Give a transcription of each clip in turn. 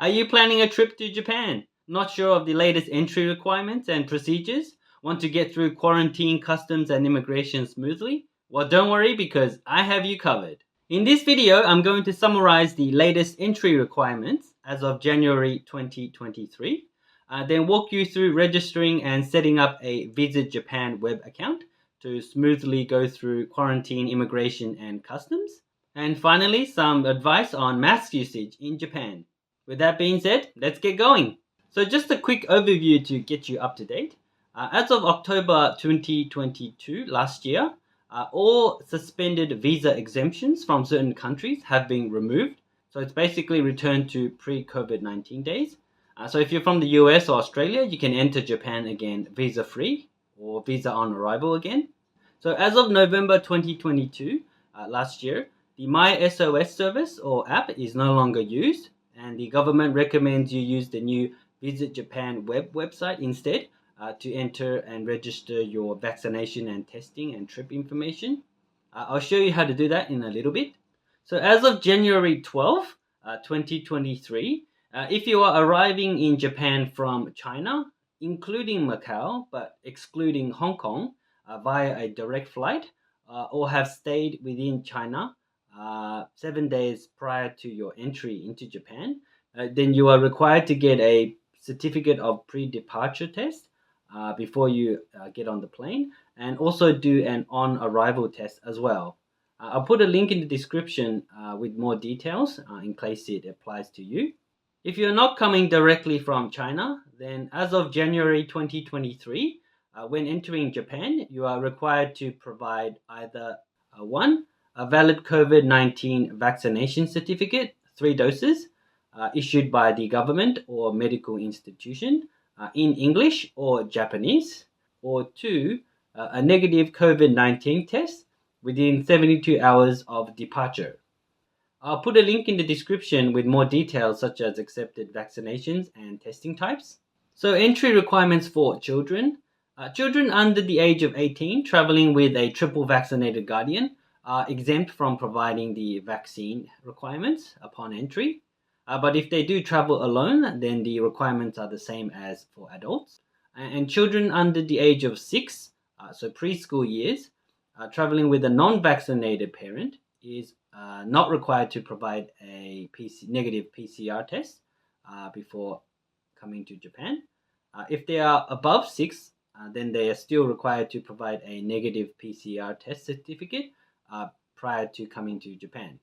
Are you planning a trip to Japan? Not sure of the latest entry requirements and procedures? Want to get through quarantine, customs, and immigration smoothly? Well, don't worry because I have you covered. In this video, I'm going to summarize the latest entry requirements as of January 2023, then walk you through registering and setting up a Visit Japan web account to smoothly go through quarantine, immigration, and customs. And finally, some advice on mask usage in Japan. With that being said, let's get going. So just a quick overview to get you up to date. As of October 2022, last year, all suspended visa exemptions from certain countries have been removed. So it's basically returned to pre-COVID-19 days. So if you're from the US or Australia, you can enter Japan again visa-free or visa on arrival again. So as of November 2022, last year, the My SOS service or app is no longer used, and the government recommends you use the new Visit Japan website instead to enter and register your vaccination and testing and trip information. I'll show you how to do that in a little bit. So as of January 12th, 2023, if you are arriving in Japan from China, including Macau, but excluding Hong Kong, via a direct flight, or have stayed within China 7 days prior to your entry into Japan, then you are required to get a certificate of pre-departure test before you get on the plane, and also do an on-arrival test as well. I'll put a link in the description with more details in case it applies to you. If you're not coming directly from China, then as of January 2023, when entering Japan, you are required to provide either a valid COVID-19 vaccination certificate, 3 doses, issued by the government or medical institution in English or Japanese, or 2, a negative COVID-19 test within 72 hours of departure. I'll put a link in the description with more details such as accepted vaccinations and testing types. So entry requirements for children. Children under the age of 18 traveling with a triple vaccinated guardian are exempt from providing the vaccine requirements upon entry. But if they do travel alone, then the requirements are the same as for adults. And children under the age of 6, so preschool years, traveling with a non-vaccinated parent is not required to provide a negative PCR test before coming to Japan. If they are above 6, then they are still required to provide a negative PCR test certificate prior to coming to Japan.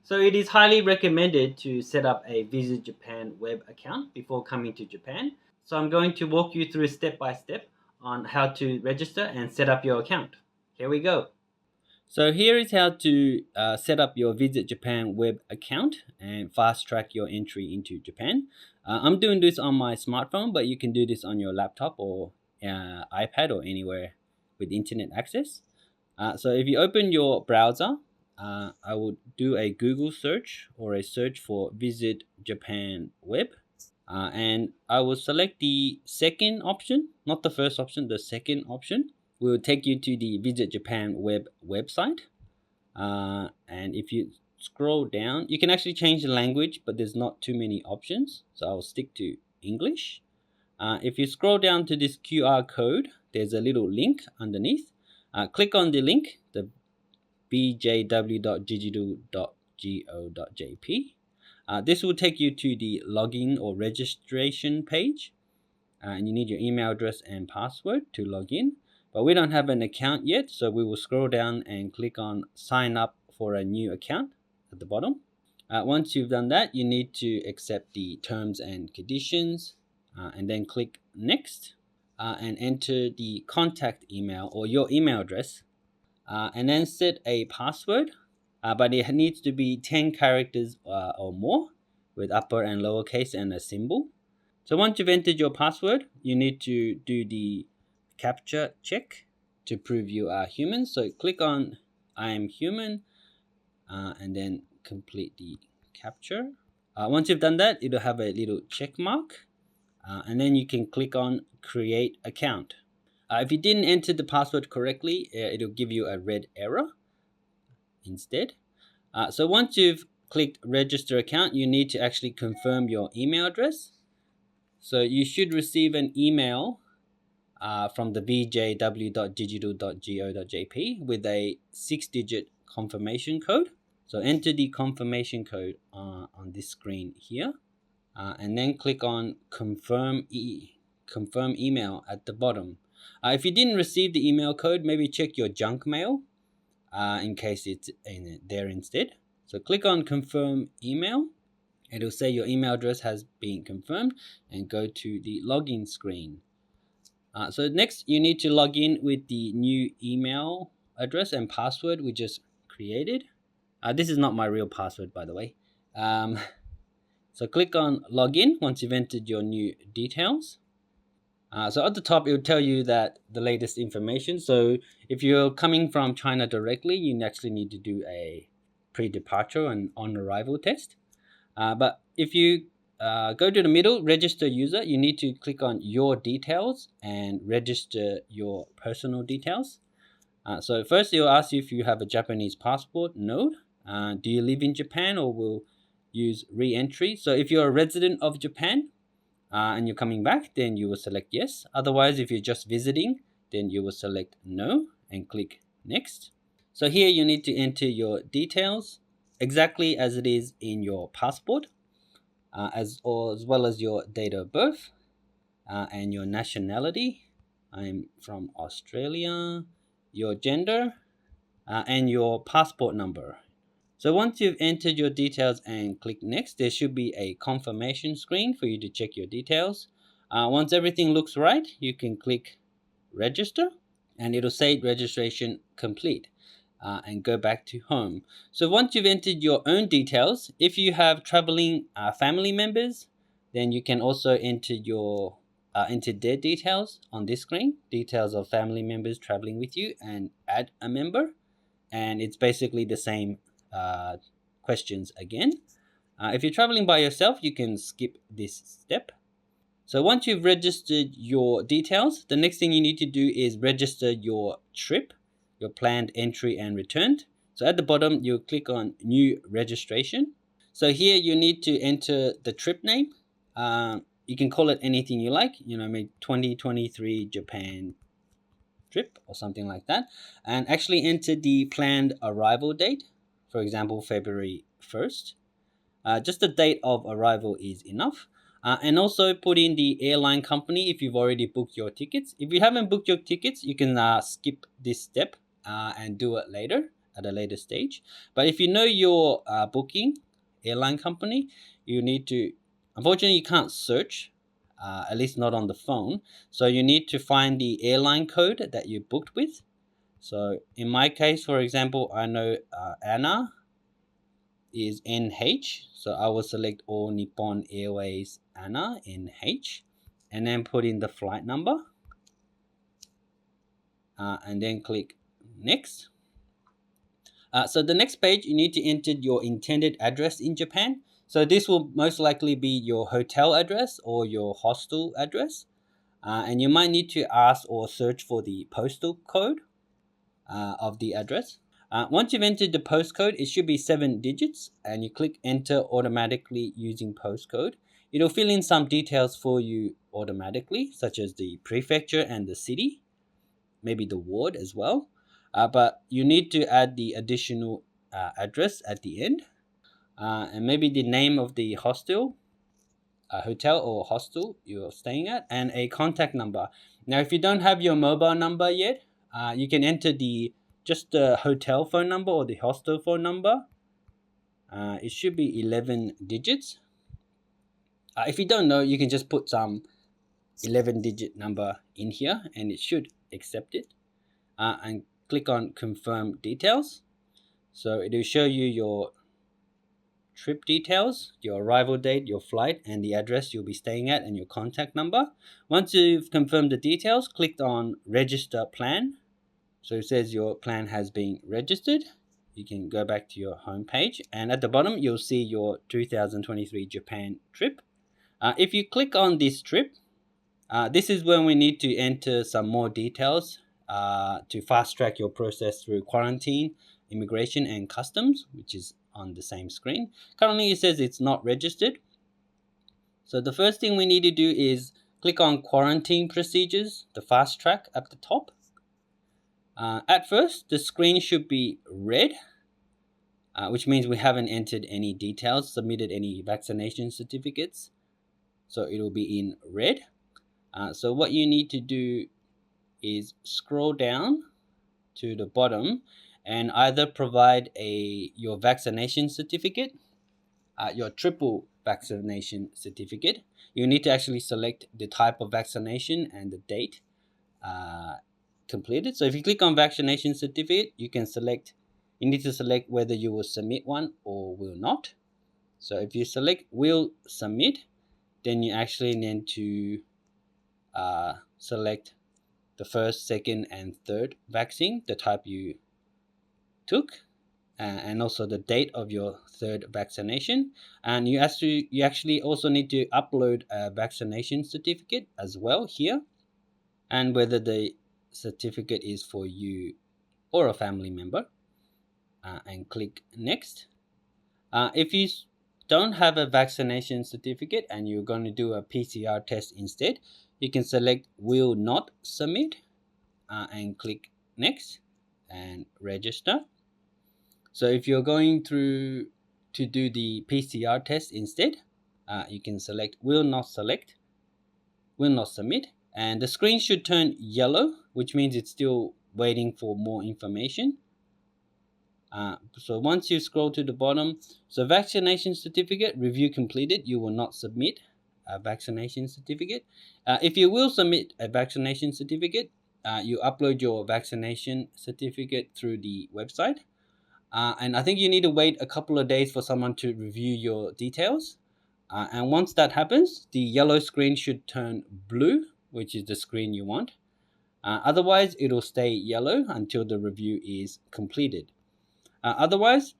So it is highly recommended to set up a Visit Japan web account before coming to Japan. So I'm going to walk you through step by step on how to register and set up your account. Here we go. So here is how to set up your Visit Japan web account and fast track your entry into Japan. I'm doing this on my smartphone, but you can do this on your laptop or iPad or anywhere with internet access. So if you open your browser, I would do a Google search or a search for Visit Japan web. And I will select the second option, not the first option, the second option will take you to the Visit Japan website. And if you scroll down, you can actually change the language, but there's not too many options. So I'll stick to English. If you scroll down to this QR code, there's a little link underneath. Click on the link, the bjw.digital.go.jp. This will take you to the login or registration page. And you need your email address and password to log in. But we don't have an account yet, so we will scroll down and click on sign up for a new account at the bottom. Once you've done that, you need to accept the terms and conditions and then click next and enter the contact email or your email address and then set a password, but it needs to be 10 characters or more with upper and lowercase and a symbol. So once you've entered your password, you need to do the captcha check to prove you are human. So click on I am human and then complete the captcha. Once you've done that, it'll have a little check mark and then you can click on create account. If you didn't enter the password correctly, it'll give you a red error instead. So once you've clicked register account, you need to actually confirm your email address. So you should receive an email from the vjw.digital.go.jp with a 6-digit confirmation code. So enter the confirmation code on this screen here, and then click on confirm email at the bottom. If you didn't receive the email code, maybe check your junk mail in case it's in there instead. So click on confirm email. It'll say your email address has been confirmed, and go to the login screen. So next, you need to log in with the new email address and password we just created. This is not my real password, by the way. So click on login once you've entered your new details. So at the top, it will tell you that the latest information. So if you're coming from China directly, you actually need to do a pre-departure and on-arrival test. But if you go to the middle, register user, you need to click on your details and register your personal details. So first, it will ask you if you have a Japanese passport. No. Do you live in Japan or will use re-entry? So if you're a resident of Japan and you're coming back, then you will select yes. Otherwise, if you're just visiting, then you will select no and click next. So here you need to enter your details exactly as it is in your passport, as well as your date of birth and your nationality. I'm from Australia. Your gender and your passport number. So once you've entered your details and click next, there should be a confirmation screen for you to check your details. Once everything looks right, you can click register, and it'll say registration complete. And go back to home. So once you've entered your own details, if you have traveling family members, then you can also enter their details on this screen, details of family members traveling with you, and add a member. And it's basically the same questions again. If you're traveling by yourself, you can skip this step. So once you've registered your details, the next thing you need to do is register your trip, your planned entry and return. So at the bottom, you'll click on new registration. So here you need to enter the trip name. You can call it anything you like, maybe 2023 Japan trip or something like that. And actually enter the planned arrival date, for example, February 1st. Just the date of arrival is enough. And also put in the airline company if you've already booked your tickets. If you haven't booked your tickets, you can skip this step and do it later at a later stage. But if you know your booking airline company, you need to, unfortunately, you can't search, at least not on the phone. So you need to find the airline code that you booked with. So in my case, for example, I know Anna is NH. So I will select All Nippon Airways ANA NH, and then put in the flight number, and then click next. So the next page, you need to enter your intended address in Japan. So this will most likely be your hotel address or your hostel address. And you might need to ask or search for the postal code of the address. Once you've entered the postcode, it should be 7 digits, and you click enter automatically using postcode. It'll fill in some details for you automatically, such as the prefecture and the city, maybe the ward as well. But you need to add the additional address at the end, and maybe the name of the hostel, hotel or hostel you're staying at, and a contact number. Now, if you don't have your mobile number yet, you can enter just the hotel phone number or the hostel phone number. It should be 11 digits. If you don't know, you can just put some 11-digit number in here and it should accept it. And click on confirm details. So it will show you your trip details, your arrival date, your flight, and the address you'll be staying at, and your contact number. Once you've confirmed the details, click on register plan. So it says your plan has been registered. You can go back to your home page, and at the bottom you'll see your 2023 Japan trip. If you click on this trip, this is when we need to enter some more details to fast track your process through quarantine, immigration, and customs, which is on the same screen. Currently it says it's not registered. So the first thing we need to do is click on quarantine procedures, the fast track at the top. At first, the screen should be red, which means we haven't entered any details, submitted any vaccination certificates. So it will be in red. So what you need to do is scroll down to the bottom and either provide your vaccination certificate, your triple vaccination certificate. You need to actually select the type of vaccination and the date completed. So if you click on vaccination certificate, you need to select whether you will submit one or will not. So if you select will submit, then you actually need to select the first, second, and third vaccine, the type you took, and also the date of your third vaccination. And you actually also need to upload a vaccination certificate as well here, and whether the certificate is for you or a family member, and click next. If you don't have a vaccination certificate and you're going to do a PCR test instead, you can select will not submit, and click next and register. So if you're going through to do the PCR test instead, you can select will not submit, and the screen should turn yellow, which means it's still waiting for more information. So once you scroll to the bottom, so vaccination certificate review completed, you will not submit a vaccination certificate. If you will submit a vaccination certificate, you upload your vaccination certificate through the website. And I think you need to wait a couple of days for someone to review your details. And once that happens, the yellow screen should turn blue, which is the screen you want. Otherwise, it'll stay yellow until the review is completed. Otherwise,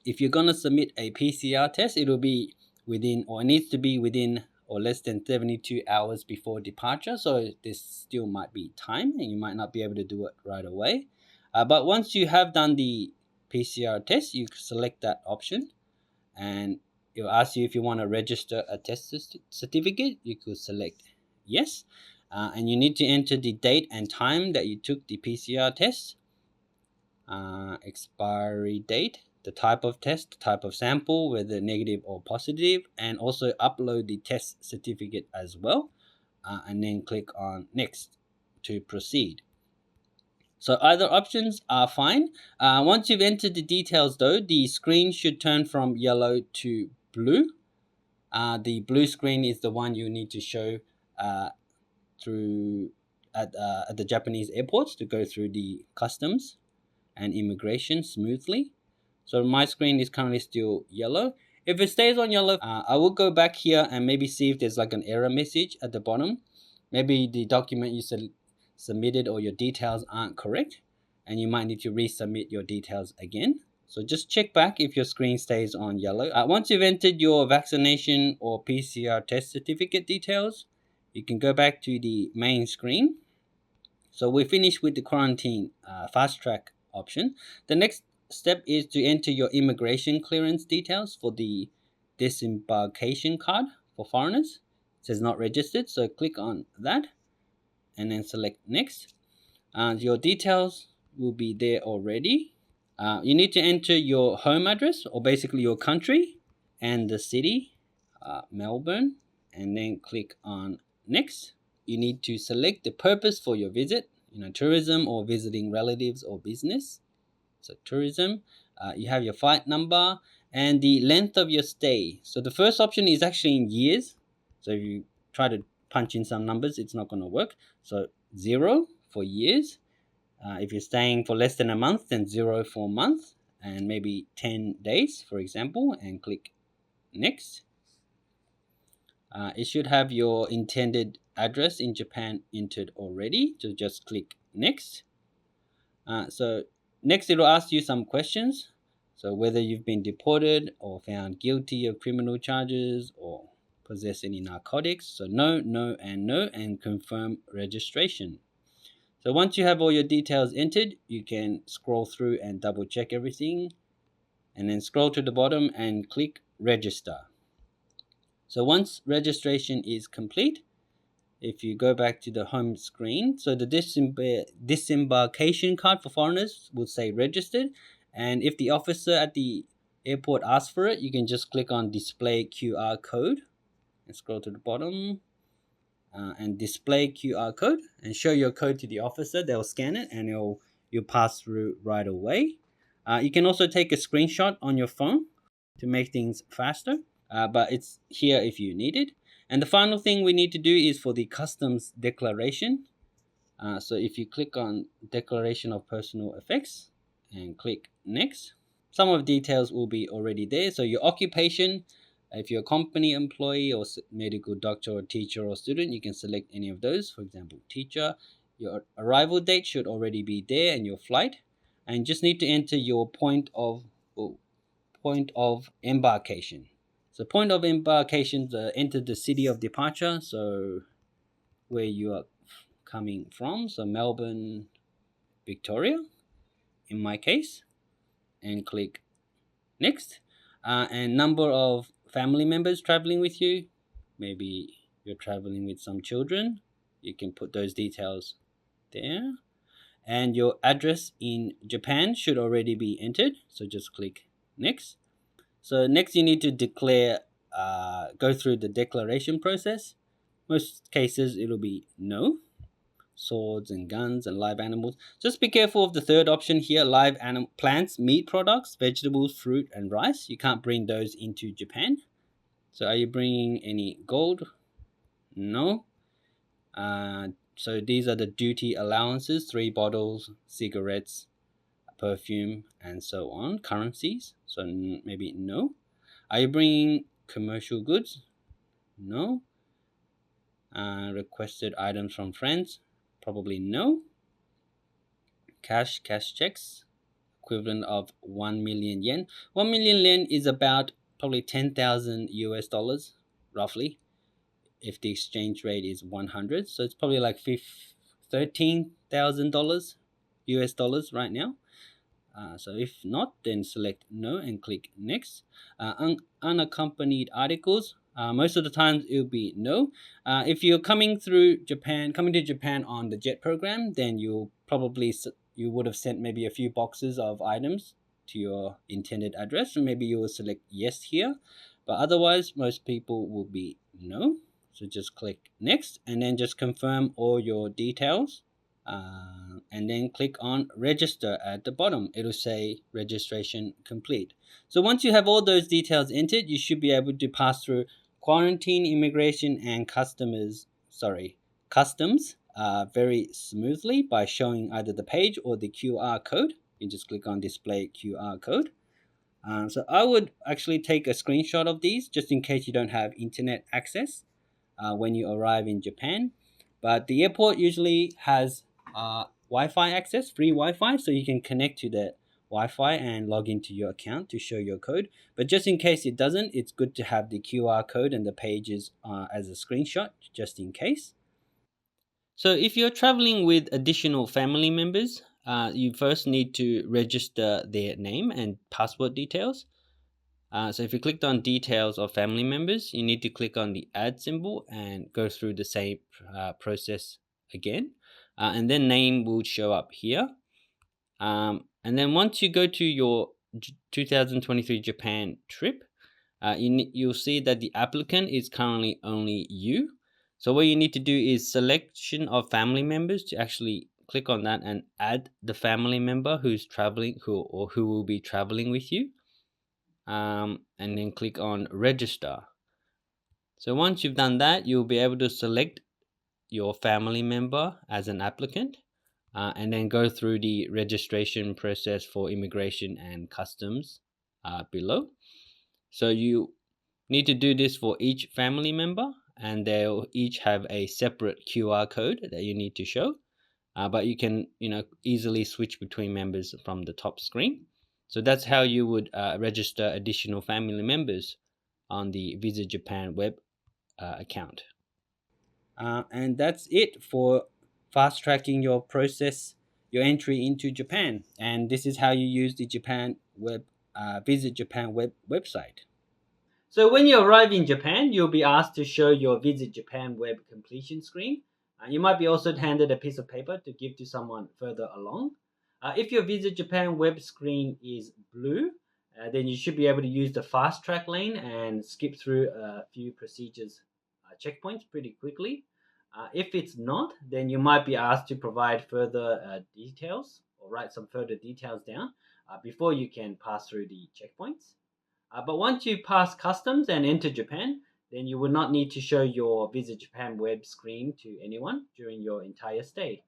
if you're going to submit a PCR test, it needs to be within or less than 72 hours before departure. So this still might be time and you might not be able to do it right away. But once you have done the PCR test, you select that option and it'll ask you if you want to register a test certificate. You could select yes. And you need to enter the date and time that you took the PCR test, expiry date, the type of test, the type of sample, whether negative or positive, and also upload the test certificate as well, and then click on next to proceed. So either options are fine. Once you've entered the details though, the screen should turn from yellow to blue. The blue screen is the one you need to show through at the Japanese airports to go through the customs and immigration smoothly. So my screen is currently still yellow. If it stays on yellow, I will go back here and maybe see if there's like an error message at the bottom. Maybe the document you submitted or your details aren't correct, and you might need to resubmit your details again. So just check back if your screen stays on yellow. Once you've entered your vaccination or PCR test certificate details, you can go back to the main screen. So we finished with the quarantine fast track option. The next step is to enter your immigration clearance details for the disembarkation card for foreigners. It says not registered, so click on that and then select next. Your details will be there already. You need to enter your home address, or basically your country and the city, Melbourne, and then click on next. You need to select the purpose for your visit, tourism or visiting relatives or business. So tourism, you have your flight number and the length of your stay. So the first option is actually in years. So if you try to punch in some numbers, it's not going to work. So 0 for years. If you're staying for less than a month, then 0 for a month, and maybe 10 days, for example, and click next. It should have your intended address in Japan entered already, so just click next. So next it'll ask you some questions. So whether you've been deported or found guilty of criminal charges or possess any narcotics. So no, no, and confirm registration. So once you have all your details entered, you can scroll through and double check everything. and then scroll to the bottom and click register. So once registration is complete, if you go back to the home screen, so the disembarkation card for foreigners will say registered, and if the officer at the airport asks for it, you can just click on display QR code and scroll to the bottom, and display QR code and show your code to the officer. They'll scan it and you'll pass through right away. You can also take a screenshot on your phone to make things faster, but it's here if you need it. And the final thing we need to do is for the customs declaration. So if you click on declaration of personal effects and click next, some of the details will be already there. So your occupation, if you're a company employee or medical doctor or teacher or student, you can select any of those. For example, teacher. Your arrival date should already be there and your flight. And just need to enter your point of embarkation. So point of embarkation, enter the city of departure. So where you are coming from. So Melbourne, Victoria, in my case, and click next. And number of family members traveling with you. Maybe you're traveling with some children. You can put those details there. And your address in Japan should already be entered. So just click next. So next you need to go through the declaration process. Most cases it'll be no. Swords and guns and live animals. Just be careful of the third option here, live plants, meat products, vegetables, fruit, and rice. You can't bring those into Japan. So are you bringing any gold? No. So these are the duty allowances, 3 bottles, cigarettes, perfume, and so on, currencies. So maybe no. Are you bringing commercial goods? No. Requested items from friends? Probably no. Cash checks, equivalent of 1 million yen. 1 million yen is about probably 10,000 US dollars, roughly, if the exchange rate is 100. So it's probably like $13,000 US dollars right now. So if not, then select no and click next. Unaccompanied articles. Most of the times it will be no. If you're coming to Japan on the jet program, then you would have sent maybe a few boxes of items to your intended address, and maybe you will select yes here. But otherwise, most people will be no. So just click next, and then just confirm all your details. And then click on register at the bottom. It'll say registration complete. So once you have all those details entered, you should be able to pass through quarantine, immigration, and customs very smoothly by showing either the page or the QR code. You just click on display QR code. So I would actually take a screenshot of these just in case you don't have internet access when you arrive in Japan. But the airport usually has Wi-Fi access, free Wi-Fi, so you can connect to the Wi-Fi and log into your account to show your code. But just in case it doesn't, it's good to have the QR code and the pages as a screenshot, just in case. So if you're traveling with additional family members, you first need to register their name and passport details. So if you clicked on details of family members, you need to click on the add symbol and go through the same process again. And then name will show up here. And then once you go to your 2023 Japan trip, you'll see that the applicant is currently only you. So what you need to do is selection of family members to actually click on that and add the family member who's traveling who will be traveling with you. And then click on register. So once you've done that, you'll be able to select your family member as an applicant and then go through the registration process for immigration and customs below. So you need to do this for each family member, and they'll each have a separate QR code that you need to show. But you can easily switch between members from the top screen. So that's how you would register additional family members on the Visit Japan web account. And that's it for fast tracking your entry into Japan. And this is how you use the Japan web Visit Japan website. So when you arrive in Japan, you'll be asked to show your Visit Japan web completion screen. You might be also handed a piece of paper to give to someone further along. If your Visit Japan web screen is blue, then you should be able to use the fast track lane and skip through a few procedures checkpoints pretty quickly. If it's not, then you might be asked to provide further details or write some further details down before you can pass through the checkpoints. But once you pass customs and enter Japan, then you will not need to show your Visit Japan web screen to anyone during your entire stay.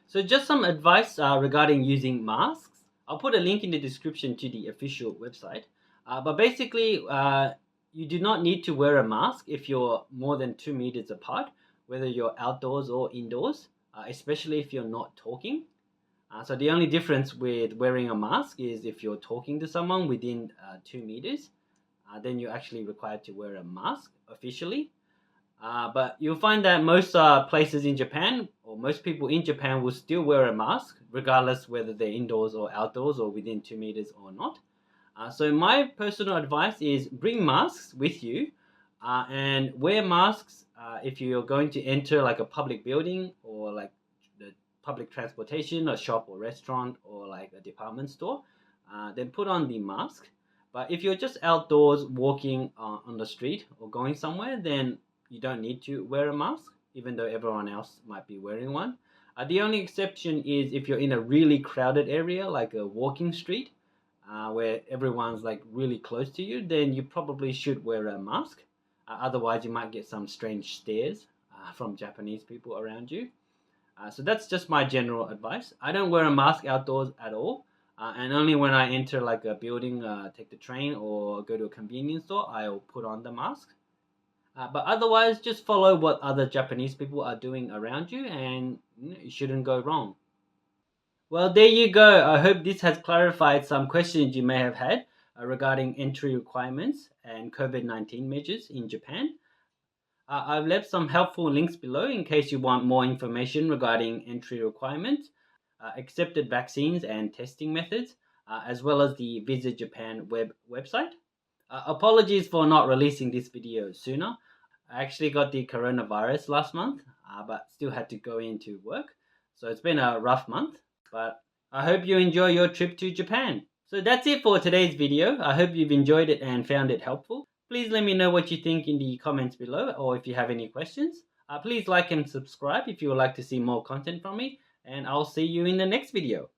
So, just some advice regarding using masks. I'll put a link in the description to the official website. But basically, you do not need to wear a mask if you're more than 2 meters apart, whether you're outdoors or indoors, especially if you're not talking. So the only difference with wearing a mask is if you're talking to someone within 2 meters, then you're actually required to wear a mask officially. But you'll find that most places in Japan, or most people in Japan, will still wear a mask, regardless whether they're indoors or outdoors or within 2 meters or not. So my personal advice is bring masks with you and wear masks if you're going to enter like a public building or like the public transportation, a shop or restaurant or like a department store. Then put on the mask. But if you're just outdoors walking on the street or going somewhere, then you don't need to wear a mask, even though everyone else might be wearing one. The only exception is if you're in a really crowded area, like a walking street, where everyone's like really close to you, then you probably should wear a mask. Otherwise, you might get some strange stares from Japanese people around you. So that's just my general advice. I don't wear a mask outdoors at all, and only when I enter like a building, take the train or go to a convenience store, I'll put on the mask. But otherwise, just follow what other Japanese people are doing around you, and you shouldn't go wrong. Well, there you go. I hope this has clarified some questions you may have had regarding entry requirements and COVID-19 measures in Japan. I've left some helpful links below in case you want more information regarding entry requirements, accepted vaccines and testing methods, as well as the Visit Japan website. Apologies for not releasing this video sooner. I actually got the coronavirus last month, but still had to go into work. So it's been a rough month, but I hope you enjoy your trip to Japan. So that's it for today's video. I hope you've enjoyed it and found it helpful. Please let me know what you think in the comments below, or if you have any questions. Please like and subscribe if you would like to see more content from me, and I'll see you in the next video.